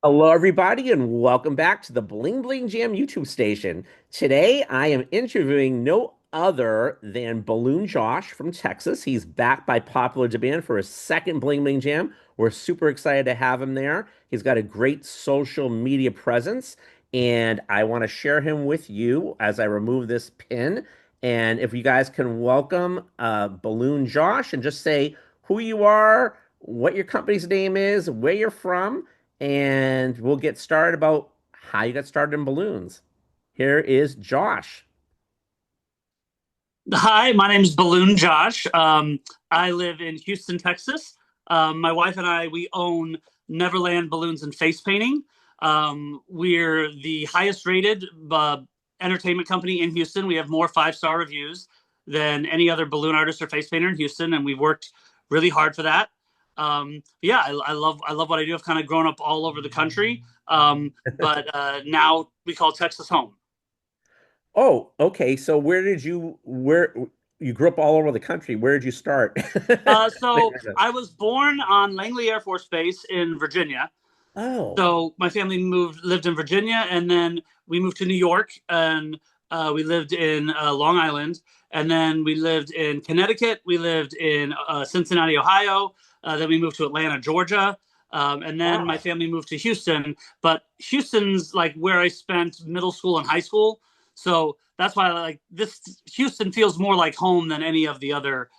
Hello, everybody, and welcome back to the Bling Bling Jam YouTube station. Today, I am interviewing no other than Balloon Josh from Texas. He's back by popular demand for his second Bling Bling Jam. We're super excited to have him there. He's got a great social media presence, and I want to share him with you as I remove this pin. And if you guys can welcome Balloon Josh and just say who you are, what your company's name is, where you're from, and we'll get started about how you got started in balloons. Here is Josh. Hi, my name is Balloon Josh. I live in Houston, Texas. My wife and we own Neverland Balloons and Face Painting. We're the highest rated entertainment company in Houston. We have more five-star reviews than any other balloon artist or face painter in Houston, and we've worked really hard for that. Yeah, I love what I do. I've kind of grown up all over the country, but now we call Texas home. Oh, okay. So where you grew up all over the country? Where did you start? So I was born on Langley Air Force Base in Virginia. Oh, So my family lived in Virginia, and then we moved to New York, and we lived in Long Island, and then we lived in Connecticut. We lived in Cincinnati, Ohio. Then we moved to Atlanta, Georgia, and then my wow. family moved to Houston. But Houston's like where I spent middle school and high school, so that's why like this Houston feels more like home than any of the other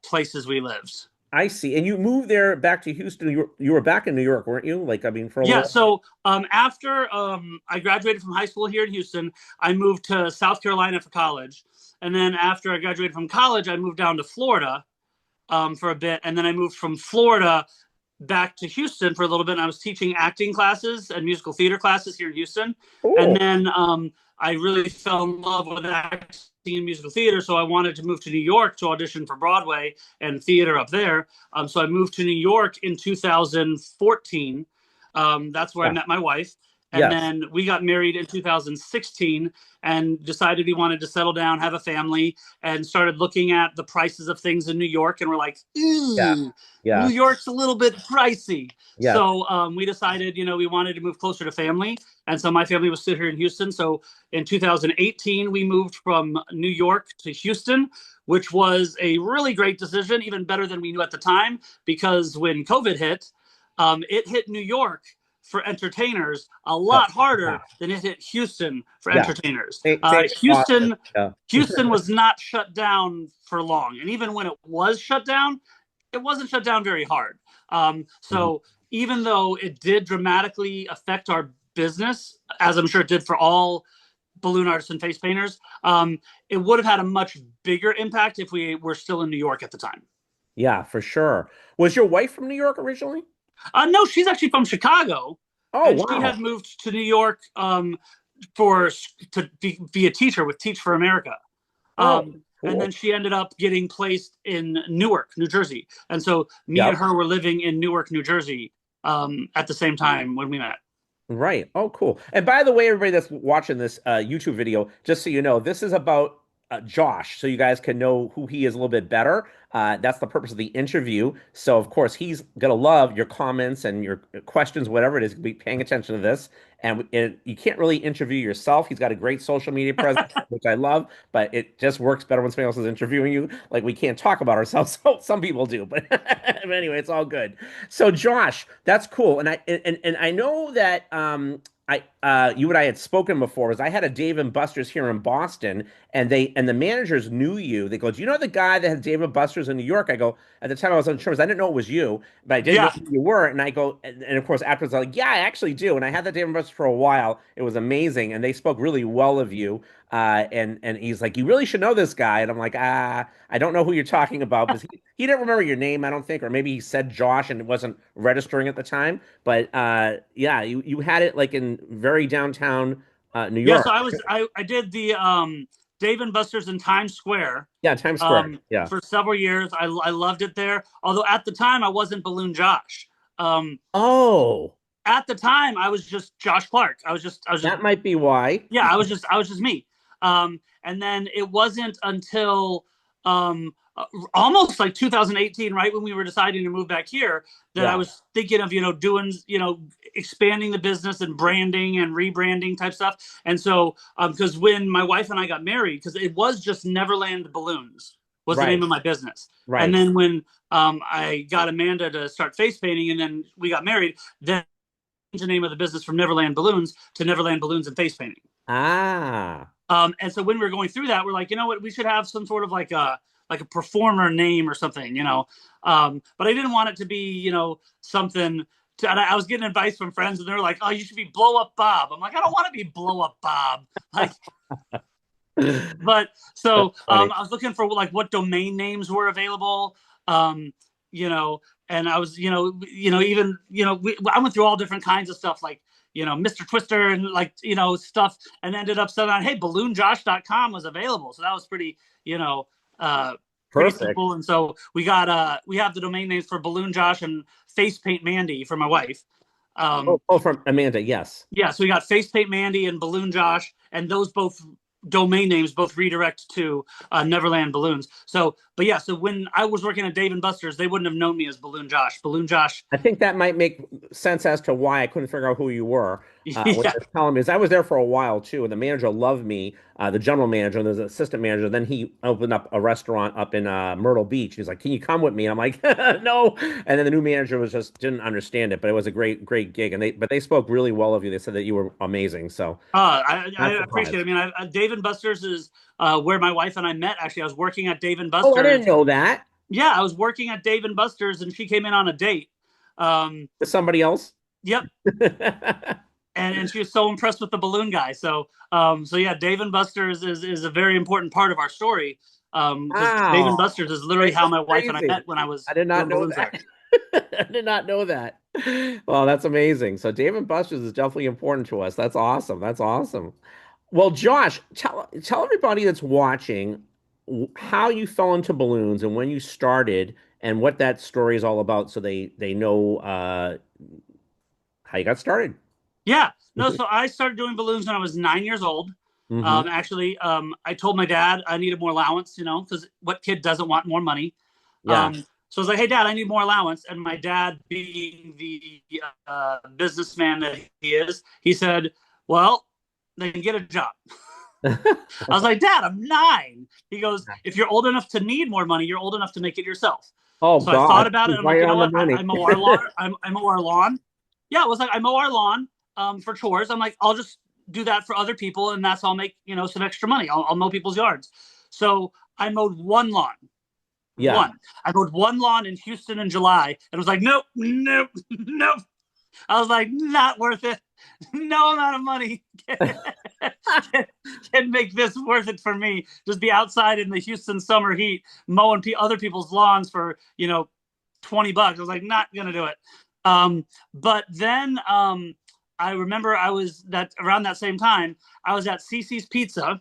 places we lived. I see. And you moved there back to Houston. You were back in New York, weren't you? Like, I mean, for a Yeah, little. so after I graduated from high school here in Houston, I moved to South Carolina for college. And then after I graduated from college, I moved down to Florida for a bit. And then I moved from Florida back to Houston for a little bit. And I was teaching acting classes and musical theater classes here in Houston. And Cool. then I really fell in love with acting and musical theater. So I wanted to move to New York to audition for Broadway and theater up there. So I moved to New York in 2014. That's where I Yeah. met my wife. And Yes. then we got married in 2016 and decided we wanted to settle down, have a family, and started looking at the prices of things in New York. And we're like, Yeah. ooh, New Yeah. York's a little bit pricey. Yes. So we decided, we wanted to move closer to family. And so my family was still here in Houston. So in 2018, we moved from New York to Houston, which was a really great decision, even better than we knew at the time, because when COVID hit, it hit New York for entertainers a Yeah. lot Yeah. harder than it hit Houston for Yeah. entertainers. Same Boston. Yeah. Houston was not shut down for long, and even when it was shut down, it wasn't shut down very hard. Mhm. So even though it did dramatically affect our business, as I'm sure it did for all balloon artists and face painters, it would have had a much bigger impact if we were still in New York at the time. Yeah, for sure. Was your wife from New York originally? No, she's actually from Chicago, Oh, and she wow. had moved to New York for to be a teacher with Teach for America. Oh, And cool. then she ended up getting placed in Newark, New Jersey. And so me and Yep. her were living in Newark, New Jersey at the same time when we met. Right. Oh, cool. And by the way, everybody that's watching this YouTube video, just so you know, this is about Josh, so you guys can know who he is a little bit better. That's the purpose of the interview. So, of course, he's gonna love your comments and your questions, whatever it is. Be paying attention to this. And you can't really interview yourself. He's got a great social media presence, which I love, but it just works better when somebody else is interviewing you. Like we can't talk about ourselves, so some people do, but but anyway, it's all good. So Josh, that's cool. And I know that I you and I had spoken before, was I had a Dave and Buster's here in Boston, and the managers knew you. They go, "Do you know the guy that had Dave and Buster's in New York?" I go, at the time I was unsure because I didn't know it was you, but I didn't know Yeah. who you were. And I go, and of course afterwards I was like, "Yeah, I actually do." And I had that Dave and Buster's for a while. It was amazing, and they spoke really well of you. And he's like, "You really should know this guy." And I'm like, I don't know who you're talking about because he didn't remember your name, I don't think, or maybe he said Josh and it wasn't registering at the time. But yeah, you had it like in very downtown New Yeah. So York. I did the Dave and Buster's in Times Square Yeah, Times Square. Yeah. for several years. I loved it there. Although at the time I wasn't Balloon Josh. Um, Oh, at the time I was just Josh Clark. I was just that might be why. yeah, I was just me. And then it wasn't until um, uh, almost like 2018, right when we were deciding to move back here, that I Yeah. was thinking of, doing, expanding the business and branding and rebranding type stuff. And so, because when my wife and I got married, because it was just Neverland Balloons was the name Right. of my business. And Right. then when I got Amanda to start face painting, and then we got married, then the name of the business from Neverland Balloons to Neverland Balloons and face painting. Ah. And so when we were going through that, we're like, you know what, we should have some sort of like a performer name or something. But I didn't want it to be, something. And I was getting advice from friends, and they were like, "Oh, you should be Blow Up Bob." I'm like, I don't want to be Blow Up Bob. Like, but That's so funny. I was looking for like what domain names were available. Um, you know, and I was, even, I went through all different kinds of stuff like, Mr. Twister and like, stuff, and ended up selling on, hey, balloonjosh.com was available. So that was pretty, you know, pretty Perfect. simple. And so we have the domain names for Balloon Josh and Face Paint Mandy for my wife. Oh, Um, oh, from Amanda. Yes. yeah, so we got Face Paint Mandy and Balloon Josh, and those both domain names both redirect to Neverland Balloons. So, but yeah, so when I was working at Dave and Buster's, they wouldn't have known me as Balloon Josh. Balloon Josh, I think that might make sense as to why I couldn't figure out who you were when yeah, you were telling me. Because I was there for a while too, and the manager loved me, the general manager, and there's an assistant manager. Then he opened up a restaurant up in Myrtle Beach. He's like, "Can you come with me?" And I'm like, "No." And then the new manager was just didn't understand it, but it was a great gig, and they spoke really well of you. They said that you were amazing, so I not appreciate it. surprised. I mean, Dave and Buster's is where my wife and I met. Actually, I was working at Dave and Oh, I didn't Buster's. know that. Yeah, I was working at Dave and Buster's, and she came in on a date. Um, Is somebody else? yep, and she was so impressed with the balloon guy. So yeah, Dave and Buster's is a very important part of our story. Because Dave and Wow. Buster's is literally how That's my wife and I crazy. met when I was I did not doing know balloons there. that. I did not know that. Well, that's amazing. So Dave and Buster's is definitely important to us. That's awesome. That's awesome. Well, Josh, tell everybody that's watching how you fell into balloons and when you started and what that story is all about so they know how you got started. Yeah, no. So I started doing balloons when I was 9 years old. Hmm. Actually, I told my dad I needed more allowance, because what kid doesn't want more money? Yeah. So I was like, "Hey, Dad, I need more allowance." And my dad, being the businessman that he is, he said, "Well, then get a job." I was like, "Dad, I'm 9." He goes, "If you're old enough to need more money, you're old enough to make it yourself." Oh So I thought God, about it. he's I'm like, right you know on the what? money. I mow our lawn. I mow our lawn. Yeah, it was like I mow our lawn for chores. I'm like, I'll just do that for other people, and that's how I'll make some extra money. I'll mow people's yards. So I mowed one lawn. Yeah. One. I mowed one lawn in Houston in July, and was like, nope, nope, nope. I was like, not worth it. No amount of money can make this worth it for me. Just be outside in the Houston summer heat, mowing other people's lawns for $20. I was like, not gonna do it. But then I remember I was that around that same time I was at CC's Pizza,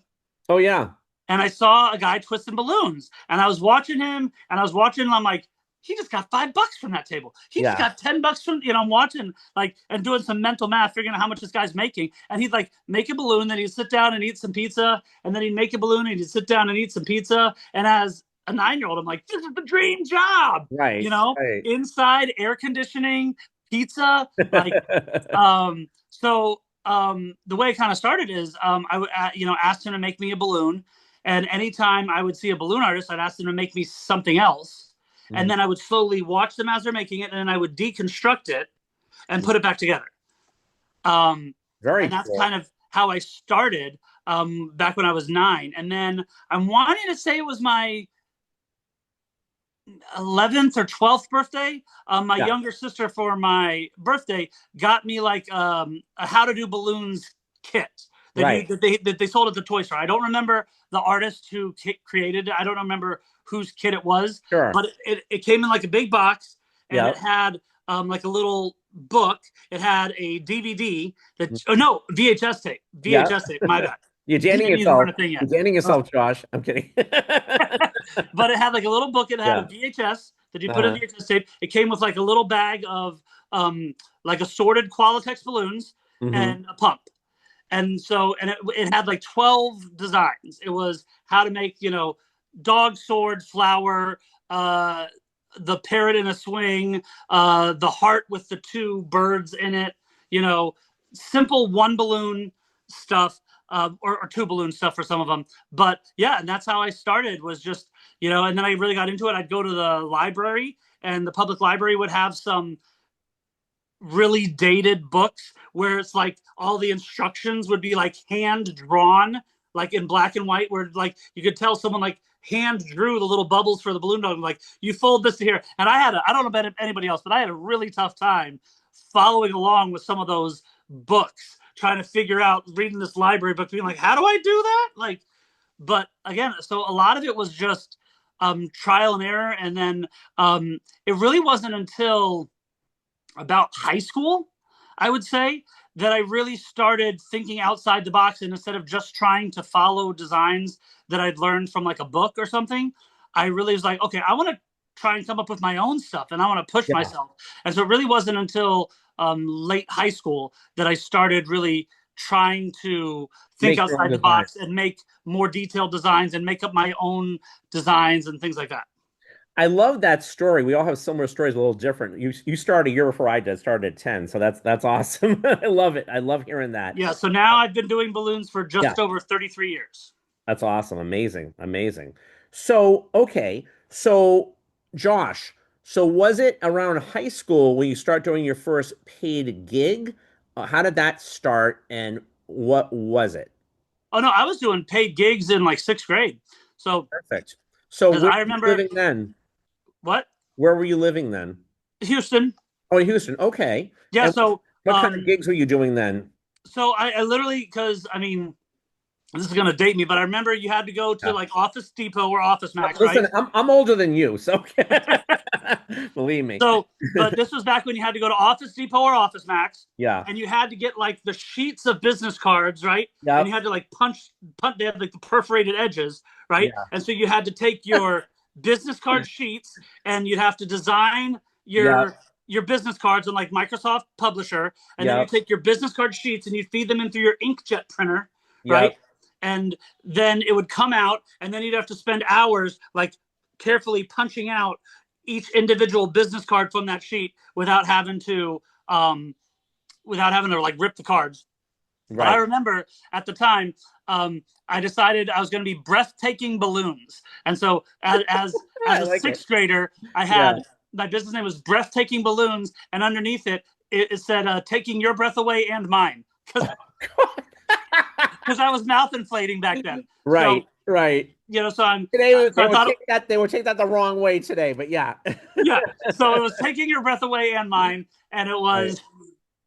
Oh yeah. and I saw a guy twisting balloons, and I was watching him, and I was watching, and I'm like, he just got $5 from that table. He just Yeah. got $10 from, I'm watching like and doing some mental math, figuring out how much this guy's making. And he'd like make a balloon, then he'd sit down and eat some pizza, and then he'd make a balloon and he'd sit down and eat some pizza. And as a 9-year old, I'm like, this is the dream job, Right. Right. inside air conditioning, pizza, like the way it kind of started is I would asked him to make me a balloon, and anytime I would see a balloon artist, I'd ask them to make me something else, and Mhm. then I would slowly watch them as they're making it, and then I would deconstruct it and put it back together. Um, Very and that's cool. kind of how I started back when I was 9, and then I'm wanting to say it was my 11th or 12th birthday. My Yeah. younger sister for my birthday got me like a how to do balloons kit Right. that they sold at the toy store. I don't remember the artist who created it. I don't remember whose kit it was, Sure. but it came in like a big box, and it Yep. had like a little book. It had a DVD that, oh no, VHS tape. Yep. VHS tape. My bad. You're danning DVDs weren't yourself. a thing You're yet. danning Uh, yourself, Josh. I'm kidding. but it had like a little book. It had a Yeah. VHS that you put in Uh-huh. VHS tape. It came with like a little bag of like assorted Qualitex balloons Hmm. and a pump. And so, and it had like 12 designs. It was how to make, dog, sword, flower, uh, the parrot in a swing, the heart with the two birds in it, you know, simple one balloon stuff, or two balloon stuff for some of them. But yeah, and that's how I started, was just, and then I really got into it. I'd go to the library, and the public library would have some really dated books where it's like all the instructions would be like hand drawn, like in black and white, where like you could tell someone like hand drew the little bubbles for the balloon dog. Like, you fold this to here. And I don't know about anybody else, but I had a really tough time following along with some of those books, trying to figure out, reading this library book, being like, how do I do that? Like, but again, so a lot of it was just trial and error. And then it really wasn't until about high school, I would say, that I really started thinking outside the box. And instead of just trying to follow designs that I'd learned from like a book or something, I really was like, okay, I want to try and come up with my own stuff, and I want to push Yeah. myself. And so it really wasn't until late high school that I started really trying to think Make your own outside the design. box and make more detailed designs and make up my own designs and things like that. I love that story. We all have similar stories, a little different. You started a year before I did. Started at 10, so that's awesome. I love it. I love hearing that. Yeah, so now I've been doing balloons for Yeah, just over 33 years. that's awesome. Amazing. Amazing. So, okay. So, Josh, so was it around high school when you start doing your first paid gig? How did that start and what was it? Oh no, I was doing paid gigs in like sixth grade. So Perfect. So, because where I were you remember living then? what Where were you living then? Houston. Oh, in Houston. Okay. Yeah. And So what kind of gigs were you doing then? I literally, because I mean, this is gonna date me, but I remember you had to go to Yeah. like Office Depot or Office Max, right? Listen, I'm older than you, so believe me. So, but this was back when you had to go to Office Depot or Office Max, Yeah. and you had to get like the sheets of business cards, right? And you Yep. had to like punch. They had like the perforated edges, right? Yeah. And so you had to take your business card sheets, and you'd have to design Yep. your business cards on like Microsoft Publisher, and then you Yep. take your business card sheets and you feed them in through your inkjet printer, right? Yep. And then it would come out, and then you'd have to spend hours like carefully punching out each individual business card from that sheet um, without having to like rip the cards. But I Right. remember at the time, I decided I was going to be breathtaking balloons, and so as I a like it. sixth grader, I Yeah. had my business name was Breathtaking Balloons, and underneath it said "Taking your breath away and mine," because I was mouth inflating back then. Right. So Right. so Today so they I would thought, take that the wrong way today, but yeah. yeah. So it was taking your breath away and mine, and it Right.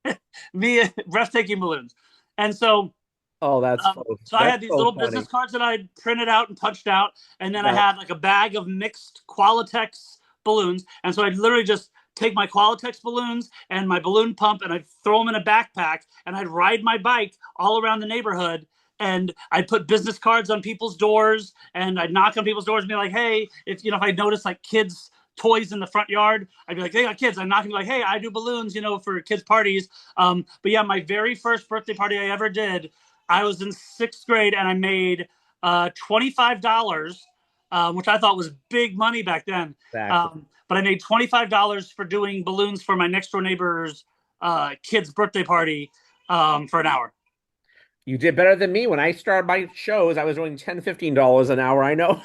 was me breathtaking balloons. And so Oh, I that's had these so little business funny. cards that I printed out and punched out, and then I Yeah. had like a bag of mixed Qualitex balloons, and so I'd literally just take my Qualitex balloons and my balloon pump, and I'd throw them in a backpack, and I'd ride my bike all around the neighborhood, and I'd put business cards on people's doors, and I'd knock on people's doors and be like, hey, if I noticed like kids toys in the front yard, I'd be like, hey, kids, I'm knocking, like, hey, I do balloons, for kids parties. But yeah, my very first birthday party I ever did, I was in sixth grade, and I made $25, which I thought was big money back then. Exactly. But I made $25 for doing balloons for my next door neighbor's kid's birthday party for an hour. You did better than me. When I started my shows, I was doing $10, $15 an hour. I know.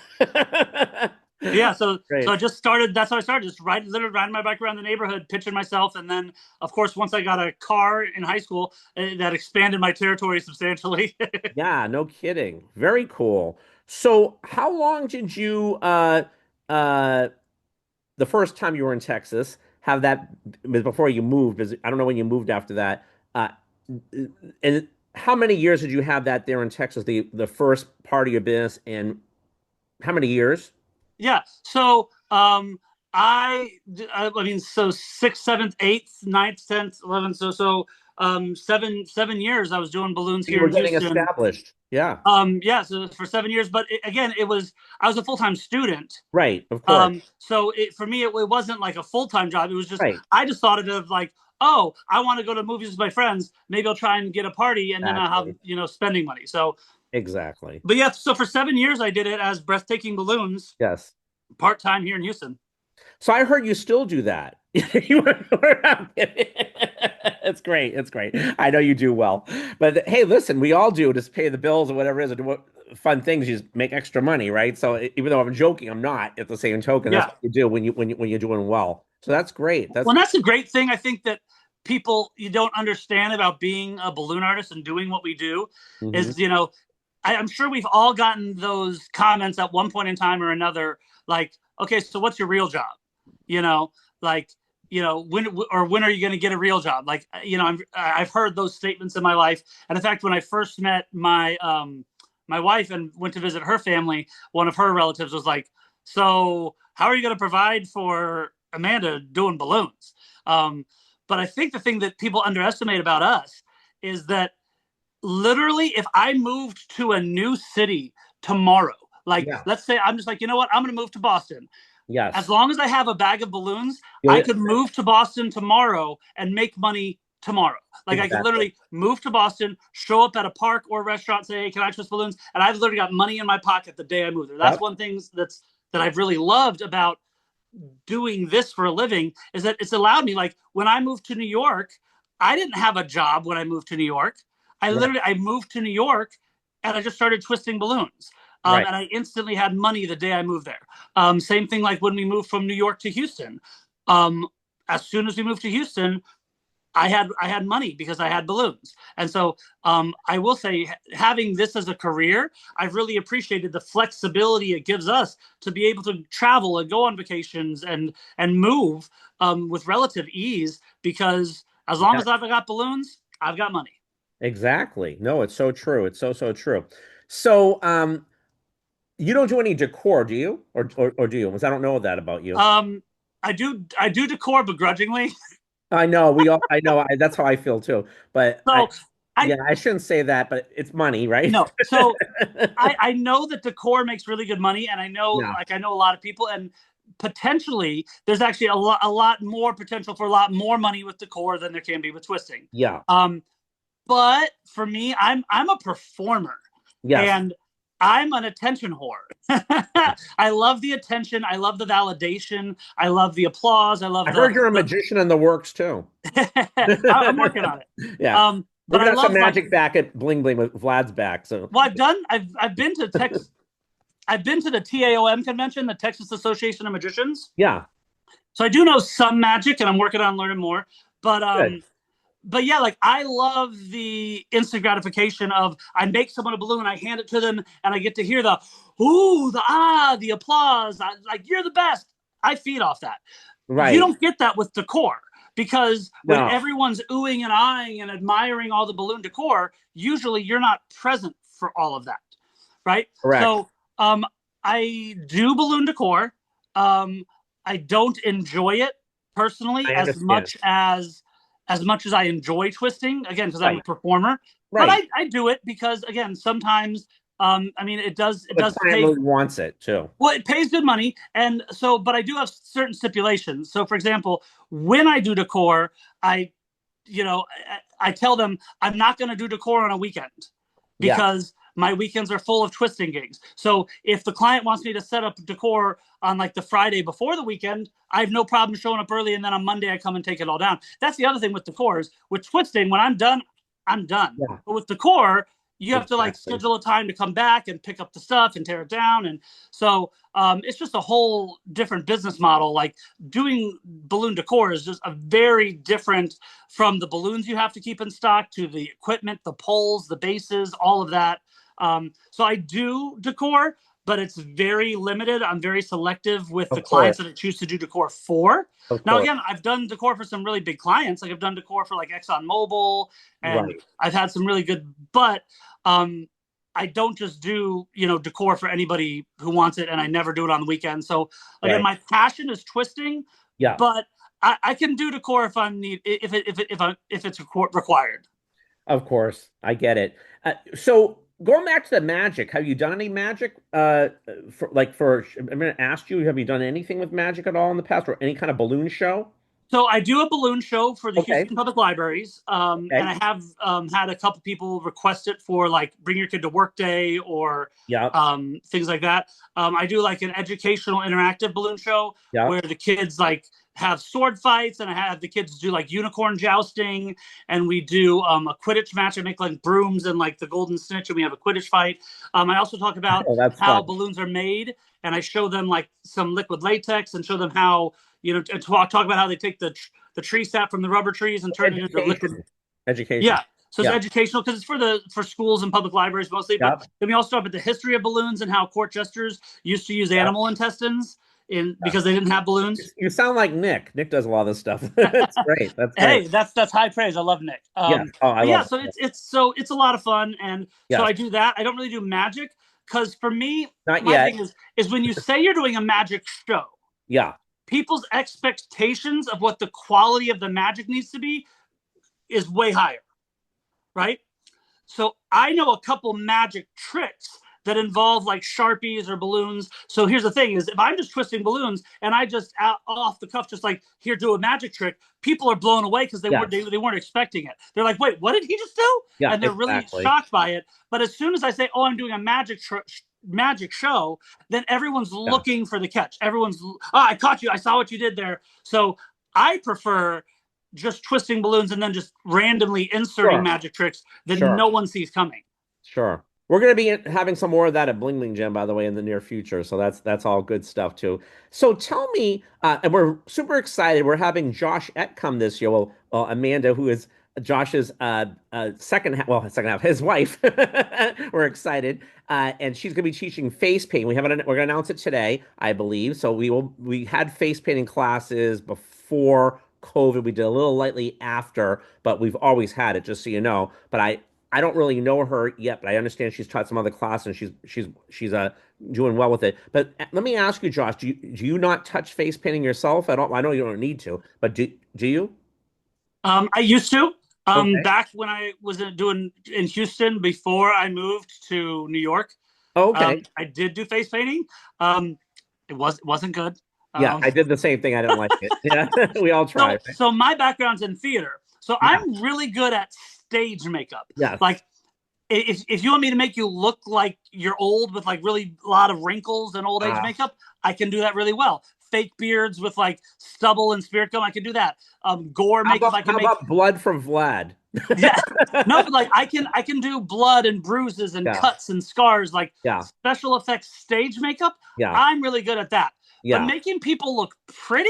Yeah, so Great. I just started. That's how I started. Just literally riding my bike around the neighborhood, pitching myself, and then, of course, once I got a car in high school, that expanded my territory substantially. Yeah, no kidding. Very cool. So, how long did you uh the first time you were in Texas have that before you moved? Because I don't know when you moved after that. And how many years did you have that there in Texas, the first part of your business, and how many years? Yeah. So I mean, so sixth, seventh, eighth, ninth, 10th, 11th. So 7 years I was doing balloons You here were in getting Houston. established. Yeah. Yeah, so for 7 years, but again, I was a full time student. Right, of course. So for me, it wasn't like a full time job. It was just, Right. I just thought of like, oh, I want to go to movies with my friends. Maybe I'll try and get a party, and then I'll have Exactly. spending money. So Exactly. But yeah, so for 7 years I did it as breathtaking balloons Yes. part time here in Houston. So I heard you still do that. I'm kidding. It's great. It's great. I know you do well. But hey, listen, we all do just pay the bills or whatever it is, or do what fun things. You just make extra money, right? So even though I'm joking, I'm not at the same token. That's Yeah. what you do when you're doing well. So that's great. That's Well, that's a great thing. I think that people you don't understand about being a balloon artist and doing what we do hmm is, I'm sure we've all gotten those comments at one point in time or another, like, okay, so what's your real job? You know, like, when are you going to get a real job? Like, I've heard those statements in my life. And in fact, when I first met my wife and went to visit her family, one of her relatives was like, so how are you going to provide for Amanda doing balloons? But I think the thing that people underestimate about us is that literally, if I moved to a new city tomorrow, like Yeah. let's say I'm just like, you know what, I'm going to move to Boston. As Yes. long as I have a bag of balloons, I You'll, could move to Boston tomorrow and make money tomorrow. Like I could exactly. literally move to Boston, show up at a park or a restaurant, say, "Hey, can I twist balloons?" And I've literally got money in my pocket the day I move there. That's Yep. one thing that I've really loved about doing this for a living is that it's allowed me, like when I moved to New York, I didn't have a job when I moved to New York. Right. I moved to New York and I just started twisting balloons. Right. And I instantly had money the day I moved there. Same thing like when we moved from New York to Houston. Um, as soon as we moved to Houston, I had money because I had balloons. And so I will say, having this as a career, I've really appreciated the flexibility it gives us to be able to travel and go on vacations and move with relative ease. Because as long Yeah. as I've got balloons, I've got money. Exactly. No, it's so true. It's so, so true. So, you don't do any decor, do you? Or do you? Because I don't know that about you. Um, I do decor begrudgingly. I know, that's how I feel too. But So I yeah, I shouldn't say that, but it's money, right? no. So I know that decor makes really good money, and Yeah. I know a lot of people, and potentially there's actually a lot more potential for a lot more money with decor than there can be with twisting. Yeah. Um, but for me, I'm a performer, Yes. and I'm an attention whore. I love the attention. I love the validation. I love the applause. I I love heard you're a the magician in the works too. I'm working on it. Yeah. We're But I gonna have some love like magic back at Bling Bling with Vlad's back. So well, I've been to Texas. I've been to the TAOM convention, the Texas Association of Magicians. yeah, So I do know some magic, and I'm working on learning more. But good. yeah, like I love the instant gratification of I make someone a balloon, I hand it to them, and I get to hear the ooh, the ah, the applause. Like you're the best. I feed off that. You Right. don't get that with decor because when No, everyone's oohing and eyeing and admiring all the balloon decor, usually you're not present for all of that, right? correct. So I do balloon decor. Um, I don't enjoy it personally I understand. as much as I enjoy twisting. Again, because I'm a Right. performer, but Right. I do it because again, sometimes I mean, it The does client pay really wants it too. well, it pays good money, and so, but I do have certain stipulations. So, for example, when I do decor, I, I tell them I'm not going to do decor on a weekend Yeah. because my weekends are full of twisting gigs. So, if the client wants me to set up decor on like the Friday before the weekend, I have no problem showing up early, and then on Monday I come and take it all down. That's the other thing with decors. With twisting, when I'm done, I'm done. Yeah. But with decor, you have to like Exactly. schedule a time to come back and pick up the stuff and tear it down, and so it's just a whole different business model. Like doing balloon decor is just a very different from the balloons you have to keep in stock to the equipment, the poles, the bases, all of that. So I do decor, but it's very limited. I'm very selective with the Of clients course. that I choose to do decor for. Of Now, course. again, I've done decor for some really big clients. Like I've done decor for like ExxonMobil, and Right. I've had some really good. But um, I don't just do decor for anybody who wants it, and I never do it on the weekend. So again, Right. my passion is twisting, Yeah. but I can do decor if I'm need if it's required. Of course. I get it. So going back to the magic, have you done any magic? I'm going to ask you, have you done anything with magic at all in the past or any kind of balloon show? So I do a balloon show for the Okay. Houston Public Libraries, and Okay. I have had a couple people request it for like bring your kid to work day or Yeah. things like that. I do like an educational interactive balloon show Yeah. where the kids like have sword fights, and I have the kids do like unicorn jousting, and we do a Quidditch match. I make like brooms and like the golden snitch, and we have a Quidditch fight. I also talk about Oh, that's how fun. balloons are made, and I show them like some liquid latex and show them how talk about how they take the tree sap from the rubber trees and turn it into liquid. Education. Education. Yeah, so it's Yeah. educational because it's for schools and public libraries mostly. But Yeah. then we also talk about the history of balloons and how court jesters used to use Yeah. animal intestines in Yeah. because they didn't have balloons. You sound like Nick. Nick does a lot of this stuff. That's great. That's great. Hey, that's high praise. I love Nick. Yes. Oh, I But yeah, love so it. it's a lot of fun, and so Yes. I do that. I don't really do magic because for me, Not my yet. thing is when you say you're doing a magic show, Yeah. people's expectations of what the quality of the magic needs to be is way higher, right? So I know a couple magic tricks that involve like Sharpies or balloons. So here's the thing is if I'm just twisting balloons and I just off the cuff, just like here, do a magic trick, people are blown away because Yes. they weren't expecting it. They're like, wait, what did he just do? Yeah, And they're really exactly. shocked by it. But as soon as I say, oh, I'm doing a magic show, then everyone's Yeah. looking for the catch. Everyone's, oh, I caught you. I saw what you did there. So I prefer just twisting balloons and then just randomly inserting Sure. magic tricks that Sure. no one sees coming. Sure. We're going to be having some more of that at Bling Bling Jam, by the way, in the near future. So that's all good stuff too. So tell me, and we're super excited. We're having Josh Eck come this year. Well, Amanda, who is Josh's second half, his wife. We're excited, and she's going to be teaching face painting. We're going to announce it today, I believe. So we had face painting classes before COVID. We did a little lightly after, but we've always had it, just so you know. But I don't really know her yet, but I understand she's taught some other class and she's doing well with it. But let me ask you, Josh, do you not touch face painting yourself at all? I know you don't need to, but do you? I used to. Okay. Back when I was doing in Houston before I moved to New York, Okay. I did do face painting. It wasn't good. Yeah, Um, I did the same thing. I didn't like it. Yeah, we all try, right? so my background's in theater, so Yeah. I'm really good at stage makeup. Yes. Like if you want me to make you look like you're old with like really a lot of wrinkles and old age Uh, makeup, I can do that really well. Fake beards with like stubble and spirit gum, I can do that. Gore makeup, I how can make. about blood from Vlad? Yeah, no, but like I can do blood and bruises and Yeah. cuts and scars, like Yeah. special effects stage makeup. Yeah. I'm really good at that. But Yeah. making people look pretty,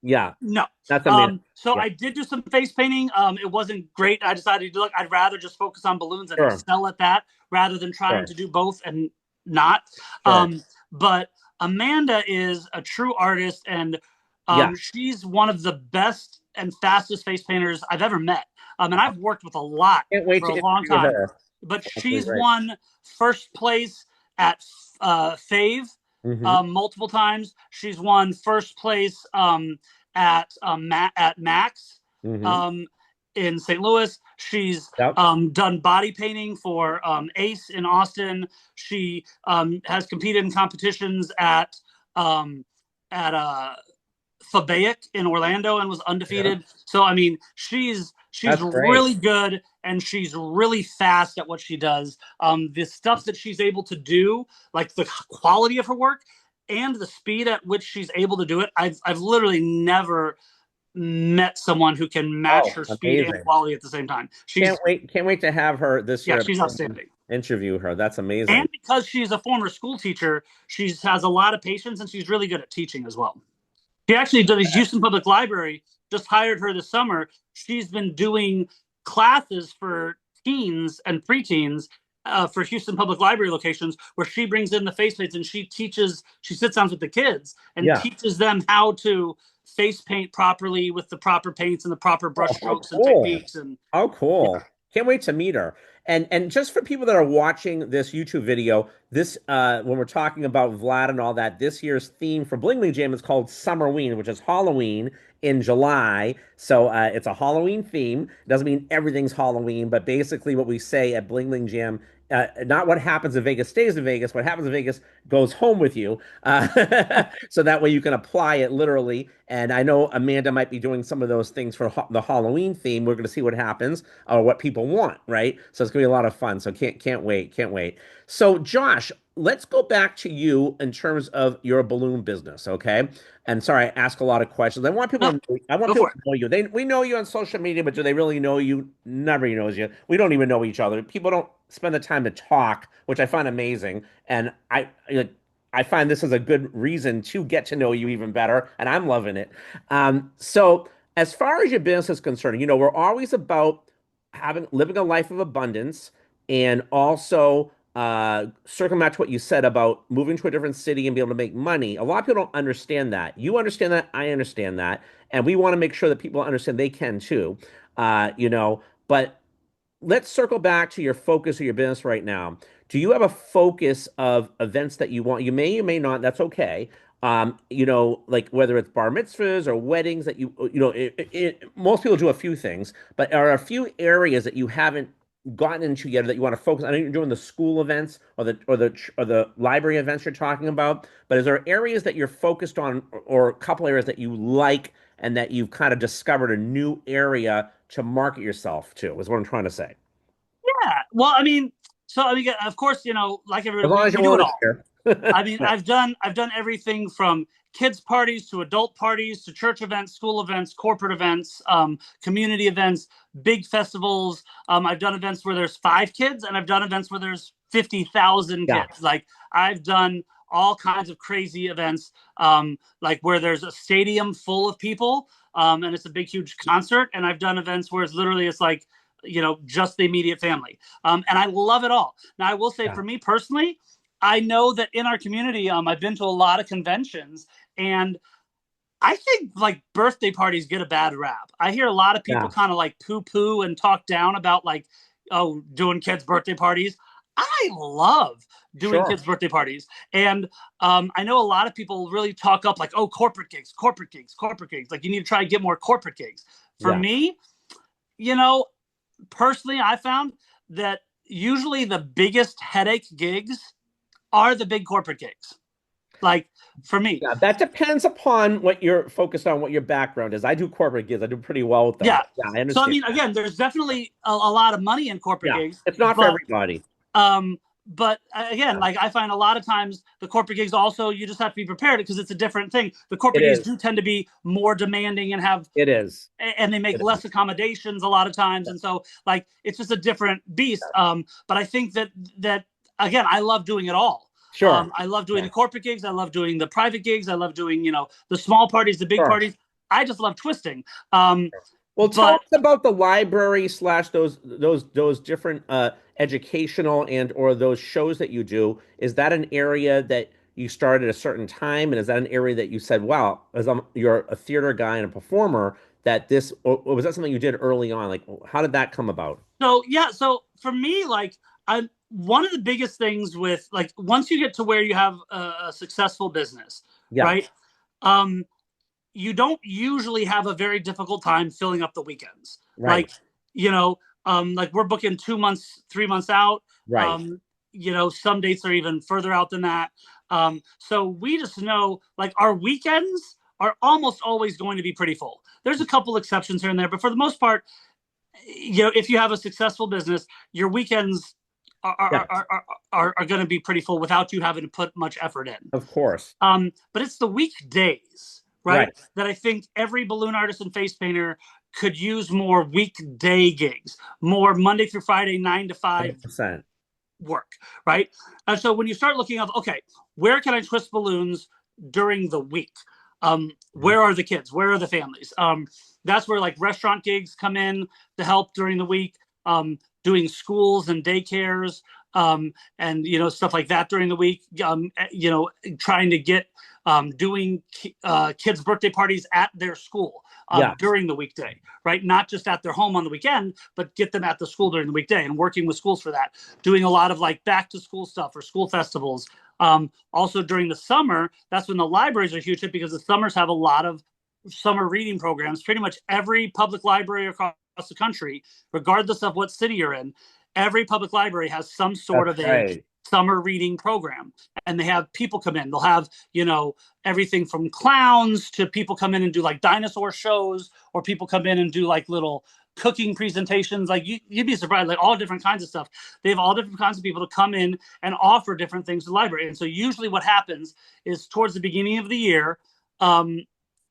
Yeah. no. That's amazing. So Yeah. I did do some face painting. It wasn't great. I decided to look. I'd rather just focus on balloons and Sure. excel at that rather than trying Sure. to do both and not. Sure. But Amanda is a true artist, and Yeah. she's one of the best and fastest face painters I've ever met. And I've worked with a lot Can't wait for to a long interview time. her. But That's gonna be she's great. won first place at Fave Hmm. multiple times. She's won first place at Max Hmm. um, in St. Louis. She's Yep. done body painting for Ace in Austin. She has competed in competitions um, at Fabaic in Orlando and was Yeah. undefeated. So I mean, she's That's great. really good and she's really fast at what she does. The stuff that she's able to do, like the quality of her work and the speed at which she's able to do it, I've literally never met someone who can match Oh, her speed and amazing. quality at the same time. Can't wait to have her this Yeah, year she's and outstanding. interview her. That's And amazing. because she's a former school teacher, she has a lot of patience and she's really good at teaching as well. She actually did the Houston Public Library just hired her this summer. She's been doing classes for teens and preteens for Houston Public Library locations where she brings in the face paints and she sits down with the kids and Yeah. teaches them how to face paint properly with the proper paints and the proper brush Oh, how strokes and cool. techniques. And How yeah. cool. Can't wait to meet her. And just for people that are watching this YouTube video, this when we're talking about Vlad and all that, this year's theme for Bling Bling Jam is called Summerween, which is Halloween in July. So it's a Halloween theme. Doesn't mean everything's Halloween, but basically what we say at Bling Bling Jam not what happens in Vegas stays in Vegas. What happens in Vegas goes home with you. So that way you can apply it literally. And I know Amanda might be doing some of those things for the Halloween theme. We're going to see what happens or what people want, right? So it's going to be a lot of fun. So can't wait, can't wait. So Josh, let's go back to you in terms of your balloon business, okay? And sorry, I ask a lot of questions. No, I want go people for to it. know you. We know you on social media, but do they really know you? Nobody knows you. We don't even know each other. People don't spend the time to talk, which I find amazing. And I find this is a good reason to get to know you even better, and I'm loving it. So as far as your business is concerned, we're always about having living a life of abundance and also circling back to what you said about moving to a different city and be able to make money. A lot of people don't understand that. You understand that, I understand that, and we want to make sure that people understand they can too. But let's circle back to your focus of your business right now. Do you have a focus of events that you want? You may not, that's okay. Like whether it's bar mitzvahs or weddings that most people do a few things, but are a few areas that you haven't gotten into yet that you want to focus? I know you're doing the school events or the library events you're talking about, but is there areas that you're focused on or a couple areas that you like and that you've kind of discovered a new area to market yourself to, is what I'm trying to say. Yeah. Well, I mean, so I mean, of course, like As everybody, long we, as you're we do willing it to all. share. I mean, I've done everything from kids parties to adult parties to church events, school events, corporate events, community events, big festivals. I've done events where there's 5 kids, and I've done events where there's 50,000 Yeah, kids. Like I've done all kinds of crazy events, like where there's a stadium full of people, and it's a big, huge concert. And I've done events where it's like, just the immediate family. And I love it all. Now, I will say yeah, for me personally, I know that in our community, I've been to a lot of conventions, and I think like birthday parties get a bad rap. I hear a lot of people yeah. kind of like poo poo and talk down about like, oh, doing kids' birthday parties. I love doing Sure. kids' birthday parties. And I know a lot of people really talk up like, oh, corporate gigs, corporate gigs, corporate gigs. Like you need to try and get more corporate gigs. For Yeah, me, you know, personally, I found that usually the biggest headache gigs are the big corporate gigs. Like for me, yeah. That depends upon what you're focused on, what your background is. I do corporate gigs. I do pretty well with them. yeah. But yeah, I So I understand mean, that. again, there's definitely a lot of money in corporate Yeah, gigs, it's not for but everybody. um, again, Yeah, like I find a lot of times the corporate gigs also you just have to be prepared because it's a different thing. The it corporate gigs is. do tend to be more demanding and have It is. and they make It less is. accommodations a lot of times, and so like it's just a different beast. But I think that again, I love doing it all. Sure. I love doing Yeah. the corporate gigs. I love doing the private gigs. I love doing the small parties, the big Sure. parties. I just love twisting. Um, Well, tell but us about the library slash those different educational and or those shows that you do. Is that an area that you started at a certain time, and is that an area that you said, "Wow, you're a theater guy and a performer, that this," or was that something you did early on? Like, how did that come about? So yeah, so for me, like I one of the biggest things with like once you get to where you have a successful business, Yeah, right? Um, you don't usually have a very difficult time filling up the weekends. right, Like, like we're booking 2 months, 3 months out. right. Um, some dates are even further out than that. So we just know like our weekends are almost always going to be pretty full. There's a couple exceptions here and there, but for the most part, if you have a successful business, your weekends are Yeah, are, are, are, are going to be pretty full without you having to put much effort in. of course. But it's the weekdays, right? Right, That I think every balloon artist and face painter could use more weekday gigs, more Monday through Friday, 9 to 5 100%. work, right? And so when you start looking up, okay, where can I twist balloons during the week? Mhm. Where are the kids? Where are the families? That's where like restaurant gigs come in to help during the week, doing schools and daycares, and stuff like that during the week. Trying to get doing kids' birthday parties at their school Yeah, during the weekday, right? Not just at their home on the weekend, but get them at the school during the weekday and working with schools for that. Doing a lot of like back to school stuff or school festivals. Also during the summer, that's when the libraries are huge because the summers have a lot of summer reading programs. Pretty much every public library across the country, regardless of what city you're in, every public library has some sort That's of a right. summer reading program, and they have people come in. They'll have, everything from clowns to people come in and do like dinosaur shows, or people come in and do like little cooking presentations. Like you'd be surprised, like all different kinds of stuff. They have all different kinds of people to come in and offer different things to the library. And so usually what happens is towards the beginning of the year,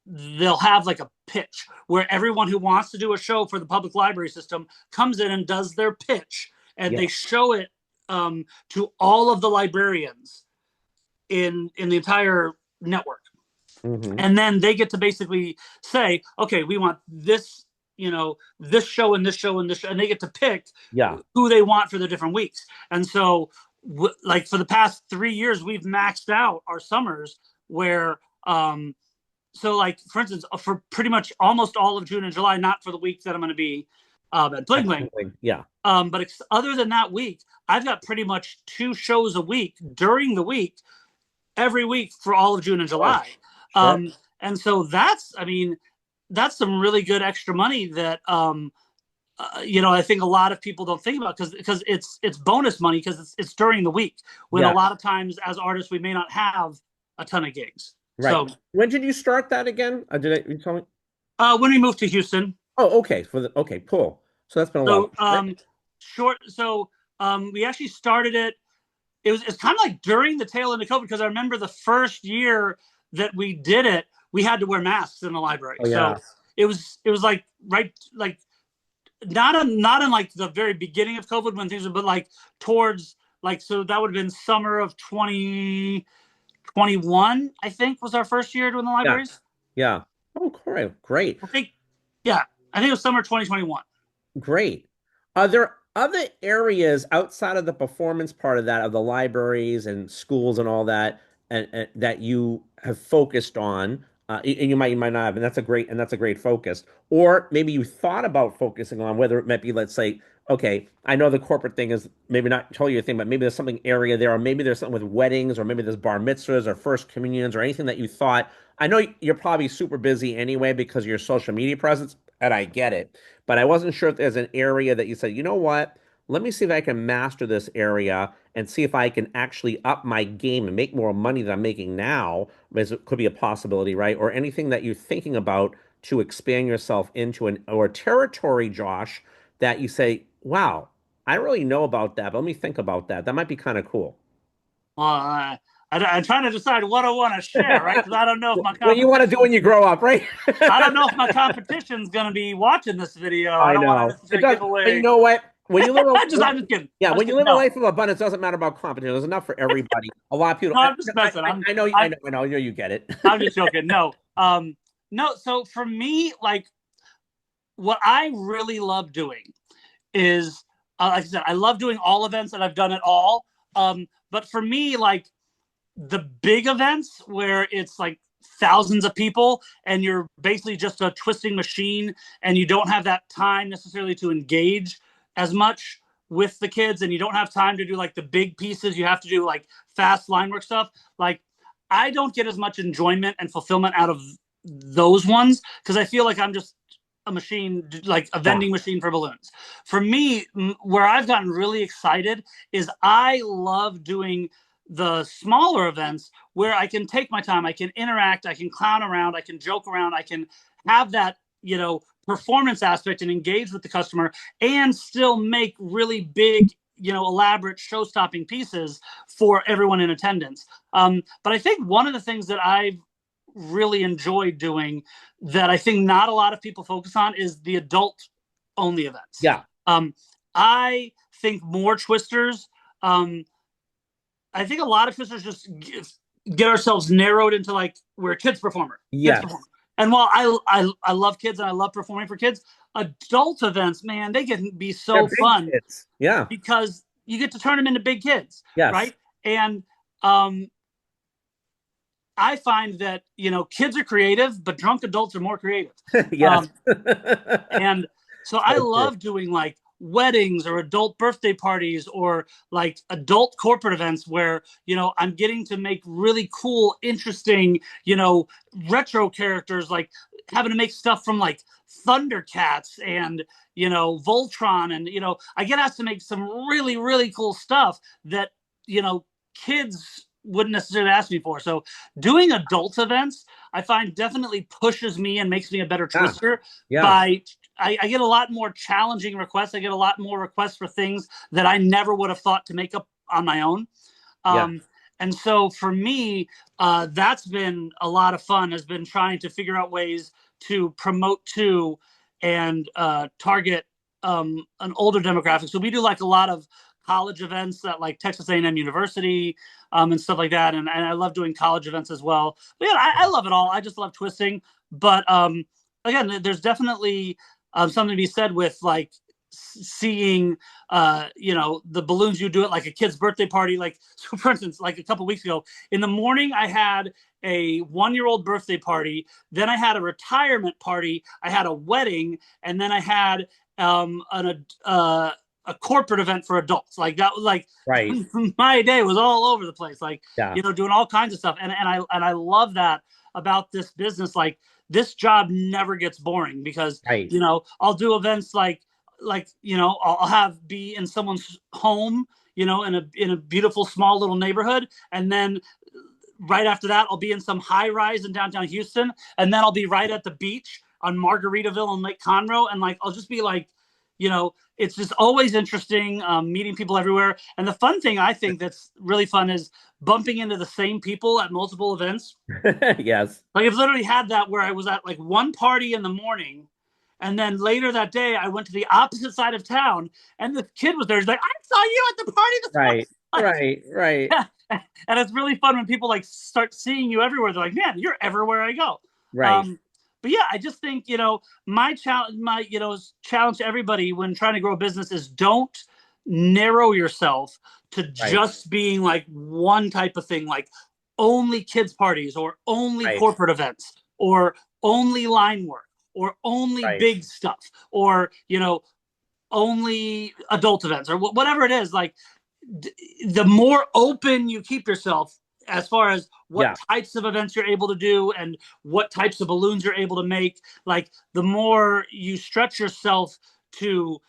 they'll have like a pitch where everyone who wants to do a show for the public library system comes in and does their pitch, and Yeah. they show it to all of the librarians in the entire network. Hmm. And then they get to basically say, okay, we want this, this show and this show and this show, and they get to pick Yeah. who they want for the different weeks. And so, like for the past 3 years, we've maxed out our summers where, so like for instance, for pretty much almost all of June and July, not for the week that I'm going to be at Bling Bling. Yeah. But other than that week, I've got pretty much 2 shows a week during the week, every week for all of June and Sure. July. Sure. And so that's some really good extra money that, I think a lot of people don't think about, because it's bonus money, because it's during the week when a Yeah. lot of times as artists we may not have a ton of gigs. Right. So When did you start that again? You tell me? when we moved to Houston, Oh, okay. Okay, cool. So that's been a while. so short, so we actually started it. It's kind of like during the tail end of COVID, because I remember the first year that we did it, we had to wear masks in the library. Oh, So yeah. it was like right, like not in like the very beginning of COVID when things were, but like towards, like, so that would have been summer of 2021, I think, was our first year doing the Yeah. libraries. Yeah. Oh, great. Great. I think, yeah, I think it was summer 2021. Great. Are there other areas outside of the performance part of that, of the libraries and schools and all that, and that you have focused on? And you might not have, and that's a great focus. Or maybe you thought about focusing on, whether it might be, let's say, okay, I know the corporate thing is maybe not totally your thing, but maybe there's something area there, or maybe there's something with weddings, or maybe there's bar mitzvahs or first communions, or anything that you thought. I know you're probably super busy anyway because of your social media presence, and I get it. But I wasn't sure if there's an area that you said, you know what? Let me see if I can master this area and see if I can actually up my game and make more money than I'm making now. Because it could be a possibility, right? Or anything that you're thinking about to expand yourself into an or territory, Josh, that you say, wow, I really know about that, but let me think about that. That might be kind of cool. Well, I'm trying to decide what I want to share, right? Because I don't know if my What you want to do competition, when you grow up, right? I don't know if my competition's going to be watching this video. I I don't want to know. It necessarily does. give And you away. know what? When you live I'm just kidding. yeah, I'm just when you kidding. live a No, life of abundance, it doesn't matter about competition. There's enough for everybody. A lot of people. no, I'm just messing. I know. I'm, I know. You get it. I'm just joking. No, no. So for me, like, what I really love doing is, like I said, I love doing all events, and I've done it all. But for me, like the big events where it's like thousands of people and you're basically just a twisting machine, and you don't have that time necessarily to engage as much with the kids, and you don't have time to do like the big pieces. You have to do like fast line work stuff. Like, I don't get as much enjoyment and fulfillment out of those ones, because I feel like I'm just a machine, like a Yeah. vending machine for balloons. For me, where I've gotten really excited is I love doing the smaller events where I can take my time, I can interact, I can clown around, I can joke around, I can have that, performance aspect and engage with the customer, and still make really big, elaborate show-stopping pieces for everyone in attendance. But I think one of the things that I've really enjoyed doing that I think not a lot of people focus on is the adult only events. Yeah. I think more twisters. I think a lot of twisters just get ourselves narrowed into like we're a kids performer. Kids Yes. performer. And while I love kids and I love performing for kids, adult events, man, they can be They're so big fun kids. Yeah. because you get to turn them into big kids, Yes. right? And I find that kids are creative, but drunk adults are more creative. Yes. And so I So true. love doing like weddings or adult birthday parties or like adult corporate events where I'm getting to make really cool, interesting, retro characters, like having to make stuff from like Thundercats and Voltron, and I get asked to make some really really cool stuff that kids wouldn't necessarily ask me for. So doing adult events, I find definitely pushes me and makes me a better Yeah. twister. Yeah. By I get a lot more challenging requests. I get a lot more requests for things that I never would have thought to make up on my own. Yeah. Um, and so for me, that's been a lot of fun. Has been trying to figure out ways to promote to and target an older demographic. So we do like a lot of college events at like Texas A&M University and stuff like that. And I love doing college events as well. But yeah, I love it all. I just love twisting. But again, there's definitely something to be said with like seeing the balloons you do at like a kid's birthday party. Like, so for instance, like a couple weeks ago in the morning I had a 1-year-old birthday party, then I had a retirement party, I had a wedding, and then I had a corporate event for adults. Like that was like Right. my day was all over the place, like Yeah. doing all kinds of stuff. And I love that about this business. Like this job never gets boring because Right. I'll do events like I'll have be in someone's home, in a beautiful small little neighborhood, and then right after that I'll be in some high rise in downtown Houston, and then I'll be right at the beach on Margaritaville and Lake Conroe, and like I'll just be like, it's just always interesting, meeting people everywhere. And the fun thing I think that's really fun is bumping into the same people at multiple events. Yes. Like I've literally had that where I was at like one party in the morning, and then later that day I went to the opposite side of town, and the kid was there. He's like, "I saw you at the party this morning." Right. Right. Right. Yeah. And it's really fun when people like start seeing you everywhere. They're like, "Man, you're everywhere I go." Right. But yeah, I just think my challenge to everybody when trying to grow a business is don't narrow yourself to Right. just being like one type of thing, like only kids parties or only Right. corporate events or only line work or only Right. big stuff or only adult events or whatever it is. Like the more open you keep yourself as far as what Yeah. types of events you're able to do and what types of balloons you're able to make, like the more you stretch yourself to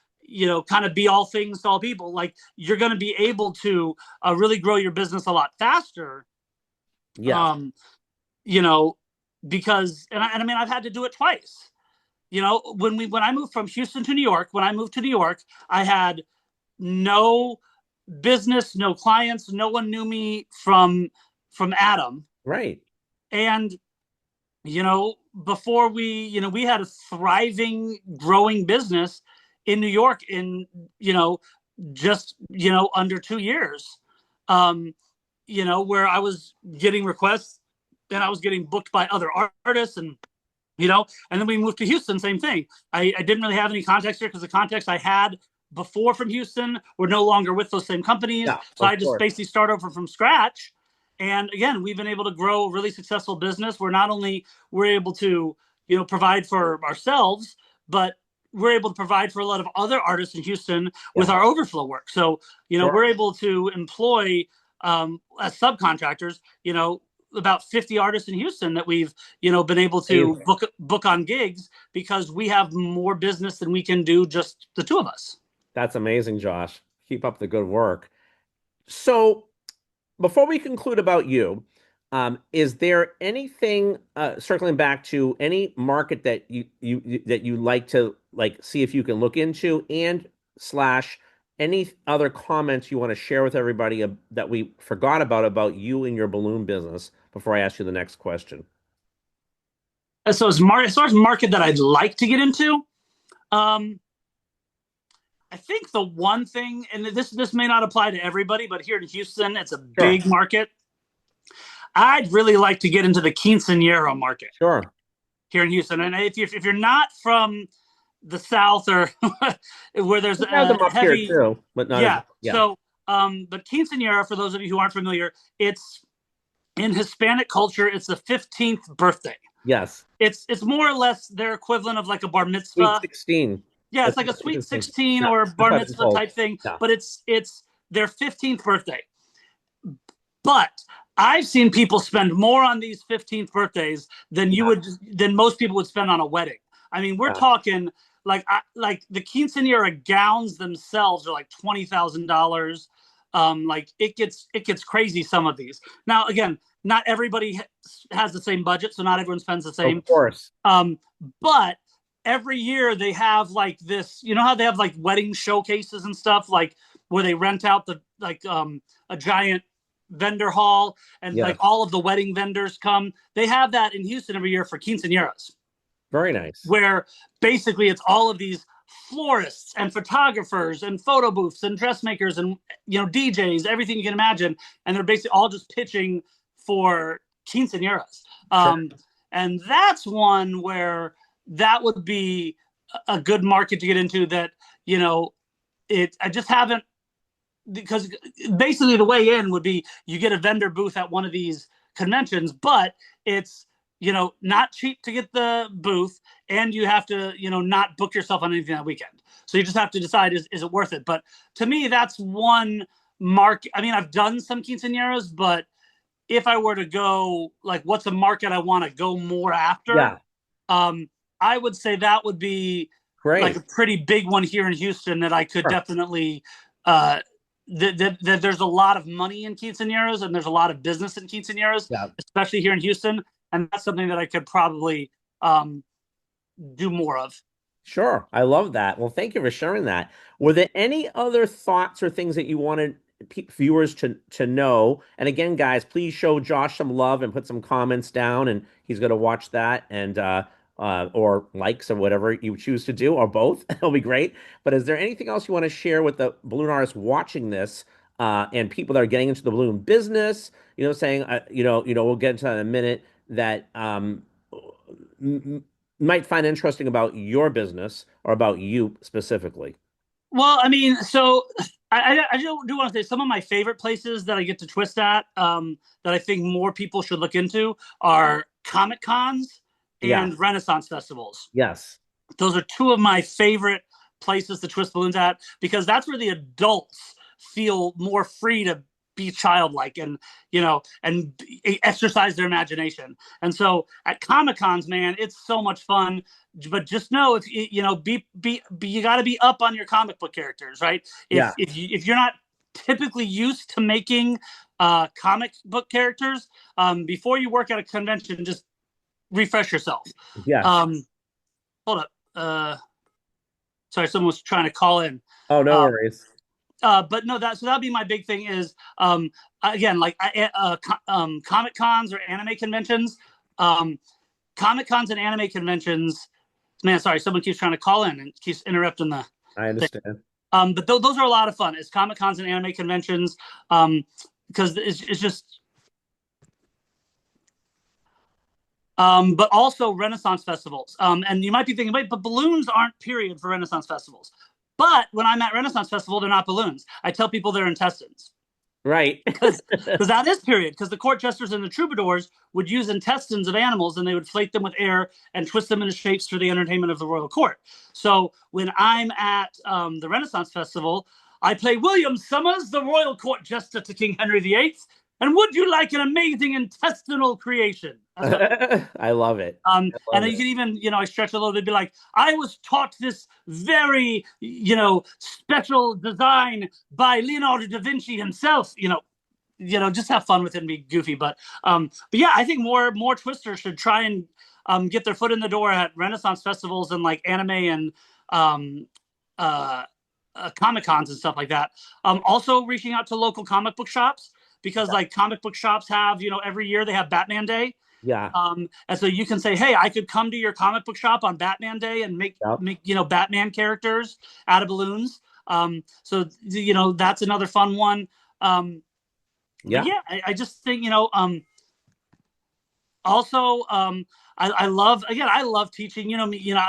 kind of be all things to all people, like you're going to be able to really grow your business a lot faster. Yes. um you know because and I mean I've had to do it twice. When I moved from Houston to New York, when I moved to New York, I had no business, no clients, no one knew me from Adam. Right. And before we had a thriving, growing business in New York in just under 2 years. Um, where I was getting requests and I was getting booked by other artists, and then we moved to Houston, same thing. I didn't really have any contacts here because the contacts I had before from Houston were no longer with those same companies. Yeah. So Of I just course. basically start over from scratch. And again, we've been able to grow a really successful business where not only we're able to, provide for ourselves, but we're able to provide for a lot of other artists in Houston with Yeah. our overflow work. So, we're Sure. able to employ as subcontractors, about 50 artists in Houston that we've been able to Amazing. book on gigs because we have more business than we can do just the two of us. That's amazing, Josh. Keep up the good work. So, before we conclude about you, is there anything circling back to any market that you like to like see if you can look into and slash any other comments you want to share with everybody that we forgot about you and your balloon business before I ask you the next question? And so as far as market that I'd like to get into, um, I think the one thing, and this may not apply to everybody, but here in Houston, it's a Sure. big market. I'd really like to get into the quinceanera market Sure. here in Houston. And if you're not from the South or where there's We have them a up here heavy, too, but not as yeah. yeah. So, but quinceanera, for those of you who aren't familiar, it's in Hispanic culture, it's the 15th birthday. Yes. It's more or less their equivalent of like a bar Sweet mitzvah. 16. Yeah, it's That's like a what sweet it's like. 16 Yeah, or that's bar what I've been mitzvah told. type thing, Yeah. but it's their 15th birthday. But I've seen people spend more on these 15th birthdays Yeah, than most people would spend on a wedding. I mean, we're yeah, talking like the quinceanera gowns themselves are like $20,000. Like it gets crazy, some of these. Now again, not everybody has the same budget, so not everyone spends the of same. course. Um, but every year they have like this, you know how they have like wedding showcases and stuff, like where they rent out the like a giant vendor hall and like Yes, all of the wedding vendors come. They have that in Houston every year for quinceañeras, very nice. where basically it's all of these florists and photographers and photo booths and dressmakers and DJs, everything you can imagine, and they're basically all just pitching for quinceañeras. Sure. And that's one where that would be a good market to get into. That I just haven't, because basically the way in would be you get a vendor booth at one of these conventions, but it's not cheap to get the booth, and you have to not book yourself on anything that weekend. So you just have to decide, is it worth it? But to me, that's one market. I mean, I've done some quinceañeras, but if I were to go, like, what's a market I want to go more after? Yeah, Um, I would say that would be like a great. pretty big one here in Houston that I could Sure. definitely. That there's a lot of money in quinceañeras and there's a lot of business in quinceañeras, Yeah. especially here in Houston, and that's something that I could probably um, do more of. Sure. I love that. Well, thank you for sharing that. Were there any other thoughts or things that you wanted viewers to know? And again, guys, please show Josh some love and put some comments down, and he's going to watch that and or likes or whatever you choose to do, or both. It'll be great. But is there anything else you want to share with the balloon artists watching this and people that are getting into the balloon business? Saying we'll get into that in a minute. That might find interesting about your business or about you specifically. Well, I mean, so I do want to say some of my favorite places that I get to twist at, that I think more people should look into, are Comic Cons Yeah. and Renaissance festivals. Yes. Those are two of my favorite places to twist balloons at, because that's where the adults feel more free to be childlike and exercise their imagination. And so at Comic Cons, man, it's so much fun. But just know, if you got to be up on your comic book characters, right? Yeah. If you're not typically used to making comic book characters, before you work at a convention, just refresh yourself. Yes. Um, Hold up. Sorry, someone was trying to call in. Oh, no Uh, worries. but no, that'd be my big thing. Is again, like Comic Cons or anime conventions. Um, Comic Cons and anime conventions. Man, sorry, someone keeps trying to call in and keeps interrupting the I thing. understand. But those are a lot of fun. It's Comic Cons and anime conventions, because it's just. But also Renaissance festivals. And you might be thinking, wait, but balloons aren't period for Renaissance festivals. But when I'm at Renaissance Festival, they're not balloons. I tell people they're intestines, Right. because that is period. Because the court jesters and the troubadours would use intestines of animals, and they would inflate them with air and twist them into shapes for the entertainment of the royal court. So when I'm at the Renaissance Festival, I play William Summers, the royal court jester to King Henry VIII. And would you like an amazing intestinal creation? That's what. I love it. I And love you it. can even, I stretch a little bit, be like, I was taught this very, special design by Leonardo da Vinci himself. Just have fun with it and be goofy. But yeah, I think more twisters should try and get their foot in the door at Renaissance festivals and like anime and um, uh, Comic Cons and stuff like that. Also reaching out to local comic book shops, because like comic book shops have, every year they have Batman Day. Yeah. And so you can say, hey, I could come to your comic book shop on Batman Day and Yep. make Batman characters out of balloons. So that's another fun one. But Yeah. yeah, I just think also I love, again, I love teaching. You and me talk all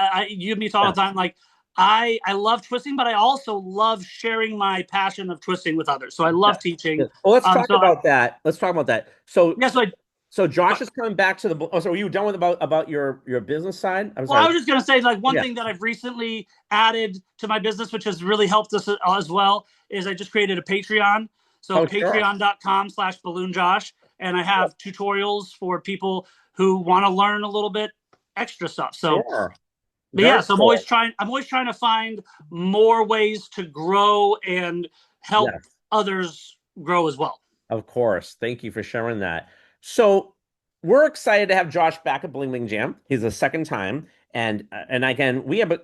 Yeah. the time. Like I love twisting, but I also love sharing my passion of twisting with others. So I love Yes. teaching. Yes. Well, let's talk So about that. Let's talk about that. So, yeah, so so Josh is coming back to the. Oh, so are you done with about your business side? I'm Well, I sorry. was just going to say, like, one Yeah. thing that I've recently added to my business, which has really helped us as well, is I just created a Patreon. So Oh, sure. patreon.com/balloonjosh. and I have tutorials for people who want to learn a little bit extra stuff. So, Sure. but yeah, Very so cool. I'm always trying to find more ways to grow and help Yes. others grow as well. Of course. Thank you for sharing that. So we're excited to have Josh back at Bling Bling Jam. He's the second time, and again, we have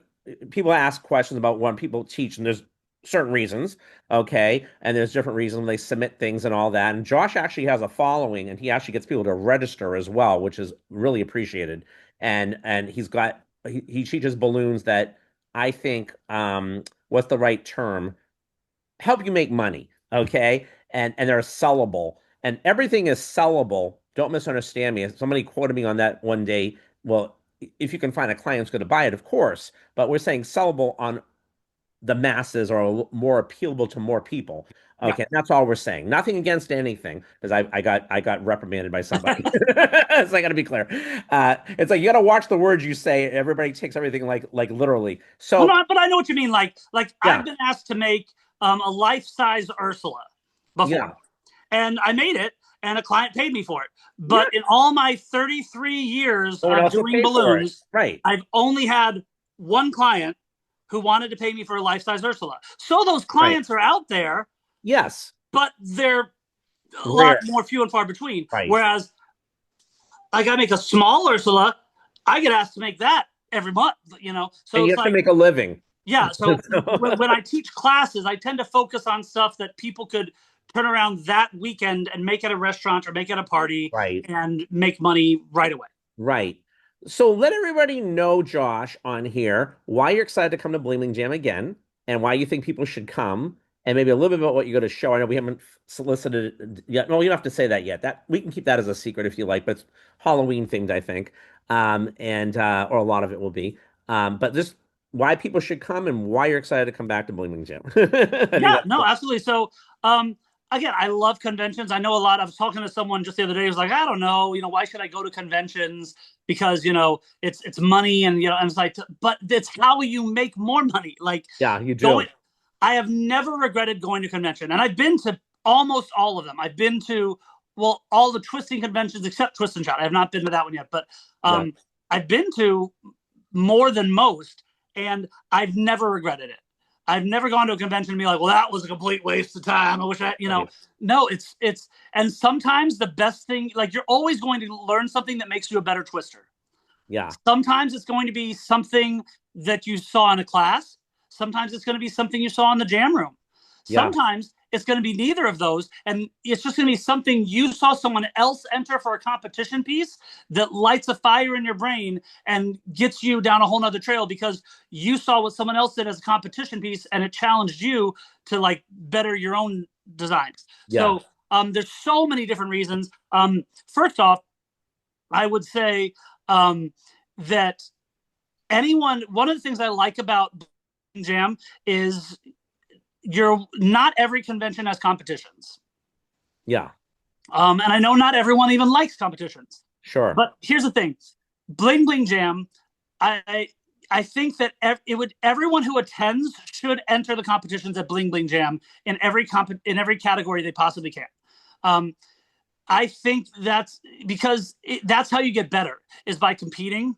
people ask questions about when people teach, and there's certain reasons, okay, and there's different reasons when they submit things and all that. And Josh actually has a following, and he actually gets people to register as well, which is really appreciated. And he teaches balloons that I think what's the right term? Help you make money, okay? And they're sellable, and everything is sellable. Don't misunderstand me. Somebody quoted me on that one day. Well, if you can find a client who's going to buy it, of course, but we're saying sellable on the masses or more appealable to more people. Yeah. Okay, that's all we're saying. Nothing against anything, because I got reprimanded by somebody. So I got to be clear. It's like you got to watch the words you say. Everybody takes everything like literally. Well, So no, but I know what you mean. Like yeah, I've been asked to make a life-size Ursula before, yeah, and I made it, and a client paid me for it. yeah. But in all my 33 years No one of else will doing pay for it, balloons, right? I've only had one client who wanted to pay me for a life-size Ursula. So those Right. clients are out there, Yes. but they're a lot Rare. more few and far between. Right. Whereas I got to make a small Ursula, I get asked to make that every month. And So you it's have to like, make a living. yeah. So So- when I teach classes, I tend to focus on stuff that people could turn around that weekend and make at a restaurant or make at a party right. and make money right away. Right. So let everybody know, Josh, on here, why you're excited to come to Bling Bling Jam again and why you think people should come and maybe a little bit about what you're going to show. I know we haven't solicited yet. No, you don't have to say that yet. That we can keep that as a secret if you like, but it's Halloween themed, I think. And or a lot of it will be. But just why people should come and why you're excited to come back to Bling Bling Jam. I think Yeah, that's no, absolutely. So, again, I love conventions. I know a lot. I was talking to someone just the other day who was like, I don't know, why should I go to conventions? Because, it's money and, and it's like, but it's how you make more money. Like yeah, you do. going, I have never regretted going to convention, and I've been to almost all of them. I've been to, well, all the twisting conventions except Twist and Shout. I have not been to that one yet, but Yeah. I've been to more than most, and I've never regretted it. I've never gone to a convention and be like, well, that was a complete waste of time. I wish Right. no, and sometimes the best thing, like you're always going to learn something that makes you a better twister. Yeah. Sometimes it's going to be something that you saw in a class. Sometimes it's going to be something you saw in the jam room. Yeah. Sometimes it's going to be neither of those. And it's just going to be something you saw someone else enter for a competition piece that lights a fire in your brain and gets you down a whole nother trail because you saw what someone else did as a competition piece and it challenged you to like better your own designs. Yeah. So there's so many different reasons. First off, I would say that one of the things I like about Jam is not every convention has competitions. Yeah. And I know not everyone even likes competitions. Sure. But here's the thing. Bling Bling Jam, I think that everyone who attends should enter the competitions at Bling Bling Jam in every category they possibly can. I think that's because that's how you get better, is by competing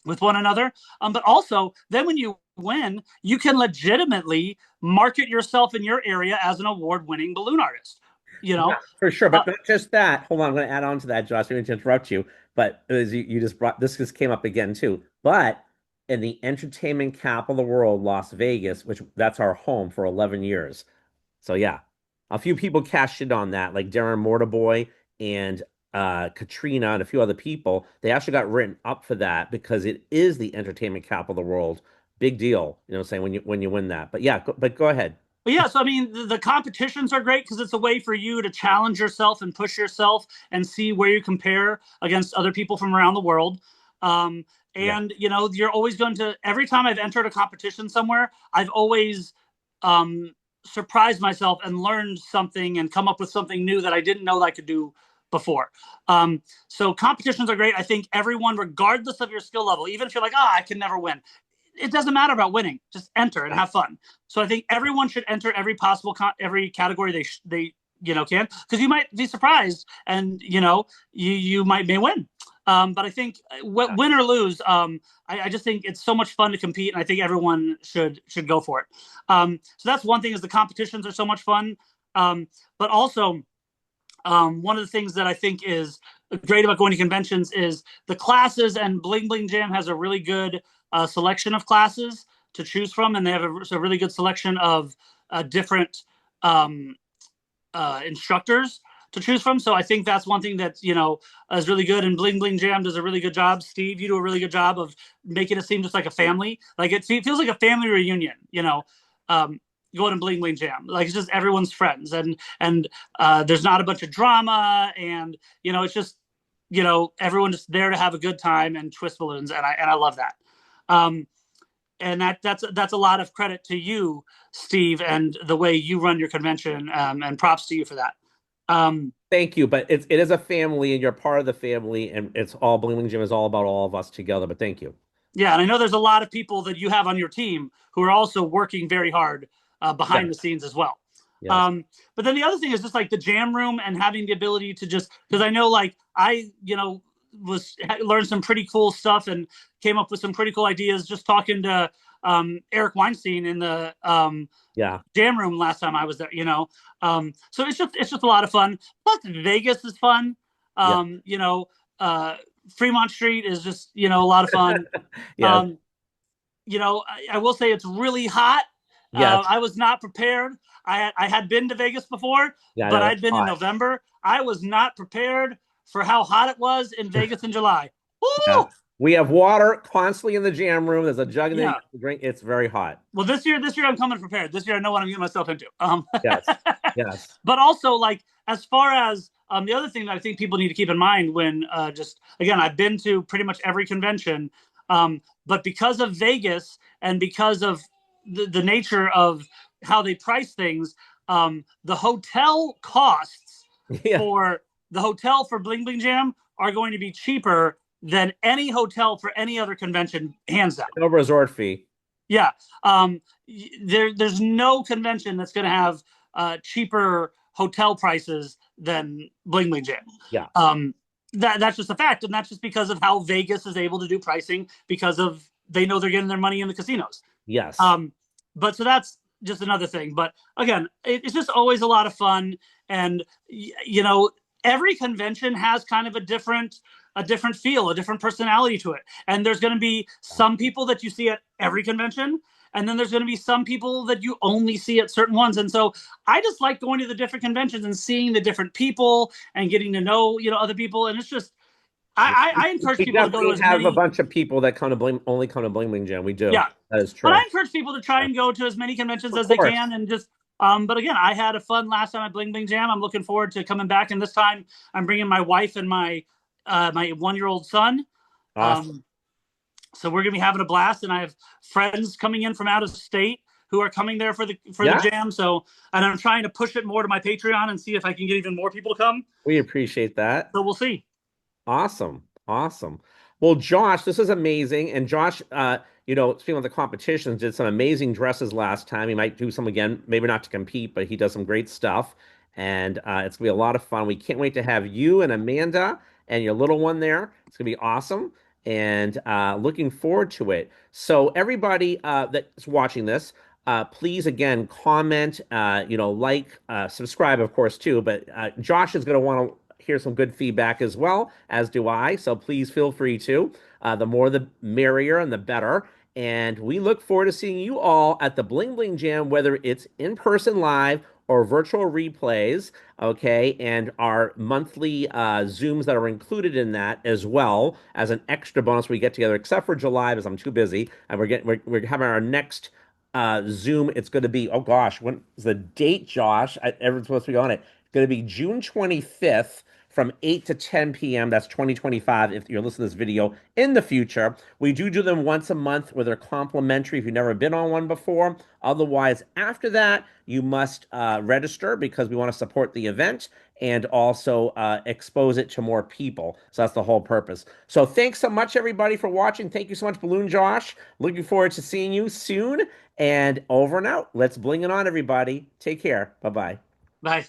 with one another. But also, then when you win, you can legitimately market yourself in your area as an award-winning balloon artist. Yeah, for sure. Uh, But not just that. Hold on, I'm going to add on to that, Josh. I didn't to interrupt you, but as you just brought this just came up again too. But in the entertainment capital of the world, Las Vegas, which that's our home for 11 years. So yeah, a few people cashed in on that, like Darren Mortaboy and Katrina and a few other people. They actually got written up for that because it is the entertainment capital of the world. Big deal, saying when you win that. But yeah, but go ahead. But yeah, so I mean, the competitions are great because it's a way for you to challenge yourself and push yourself and see where you compare against other people from around the world. Yeah, And you're always going to. Every time I've entered a competition somewhere, I've always surprised myself and learned something and come up with something new that I didn't know that I could do before. So competitions are great. I think everyone, regardless of your skill level, even if you're like, I can never win, it doesn't matter about winning. Just enter and yeah, have fun. So I think everyone should enter every possible every category can, because you might be surprised, and you might may win. But I think win or lose, I just think it's so much fun to compete, and I think everyone should go for it. So that's one thing, is the competitions are so much fun. But also, one of the things that I think is great about going to conventions is the classes, and Bling Bling Jam has a really good selection of classes to choose from, and they have a really good selection of different um, instructors to choose from. So I think that's one thing that is really good. And Bling Bling Jam does a really good job. Steve, you do a really good job of making it seem just like a family. Like it feels like a family reunion. Going to Bling Bling Jam, like it's just everyone's friends, and there's not a bunch of drama, and it's just everyone just there to have a good time and twist balloons, and I love that. Um, and that's a lot of credit to you, Steve, and the way you run your convention. And props to you for that. Um, Thank you, but it is a family, and you're part of the family, and it's all Bling Bling Gym is all about all of us together. But thank you. yeah, and I know there's a lot of people that you have on your team who are also working very hard behind the Yes, scenes as well. yes, But then the other thing is just like the jam room and having the ability to just, because I know like I was learned some pretty cool stuff and came up with some pretty cool ideas just talking to Eric Weinstein in the yeah, jam room last time I was there. So it's just a lot of fun. Plus Vegas is fun. yeah, Um, you know, uh, Fremont Street is just a lot of fun. yes, Um, I will say it's really hot. yes, I was not prepared. I had been to Vegas before, yeah. I but know I'd it's been in hot. November. I was not prepared for how hot it was in Vegas in July. Yeah, Woo! we have water constantly in the jam room. There's a jug in there you Yeah. can drink. It's very hot. Well, this year I'm coming prepared. This year I know what I'm getting myself into. Yes, yes, But also, like, as far as the other thing that I think people need to keep in mind when just again, I've been to pretty much every convention, but because of Vegas and because of the nature of how they price things, the hotel costs yeah. for the hotel for Bling Bling Jam are going to be cheaper than any hotel for any other convention, hands down. No resort fee. Yeah. There's no convention that's going to have cheaper hotel prices than Bling Bling Jam. Yeah. That's just a fact, and that's just because of how Vegas is able to do pricing, because of they know they're getting their money in the casinos. Yes. Um, but so that's just another thing. But again, it's just always a lot of fun, and every convention has kind of a different feel, a different personality to it. And there's going to be some people that you see at every convention, and then there's going to be some people that you only see at certain ones. And so I just like going to the different conventions and seeing the different people and getting to know other people. And it's just I encourage We people to go to definitely as have a many. bunch of people that come to only come to Bling Bling Jam. We do. Yeah, That is but I true. encourage people to try Yeah. and go to as many conventions Of as they course. can, and just but again, I had a fun last time at Bling Bling Jam. I'm looking forward to coming back, and this time I'm bringing my wife and my 1-year-old son. Awesome. Um, so we're gonna be having a blast, and I have friends coming in from out of state who are coming there for the Yeah, jam. So, and I'm trying to push it more to my Patreon and see if I can get even more people to come. we appreciate that. So we'll see. Awesome. Awesome. Well, Josh, this is amazing. And Josh, speaking of the competitions, did some amazing dresses last time. He might do some again, maybe not to compete, but he does some great stuff. And it's gonna be a lot of fun. We can't wait to have you and Amanda and your little one there. It's gonna be awesome. And looking forward to it. So everybody that's watching this, please again comment, like, subscribe, of course, too. But Josh is going to want to hear some good feedback as well, as do I. So please feel free to. The more the merrier and the better. And we look forward to seeing you all at the Bling Bling Jam, whether it's in person live or virtual replays, okay, and our monthly Zooms that are included in that as well as an extra bonus we get together, except for July because I'm too busy, and we're having our next Zoom. It's going to be, oh gosh, when is the date, Josh? Everyone's supposed to be on it. It's going to be June 25th from 8 to 10 p.m. That's 2025 if you're listening to this video in the future. We do them once a month where they're complimentary if you've never been on one before. Otherwise, after that, you must register because we want to support the event and also expose it to more people. So that's the whole purpose. So thanks so much, everybody, for watching. Thank you so much, Balloon Josh. Looking forward to seeing you soon. And over and out. Let's bling it on, everybody. Take care. Bye bye. Bye.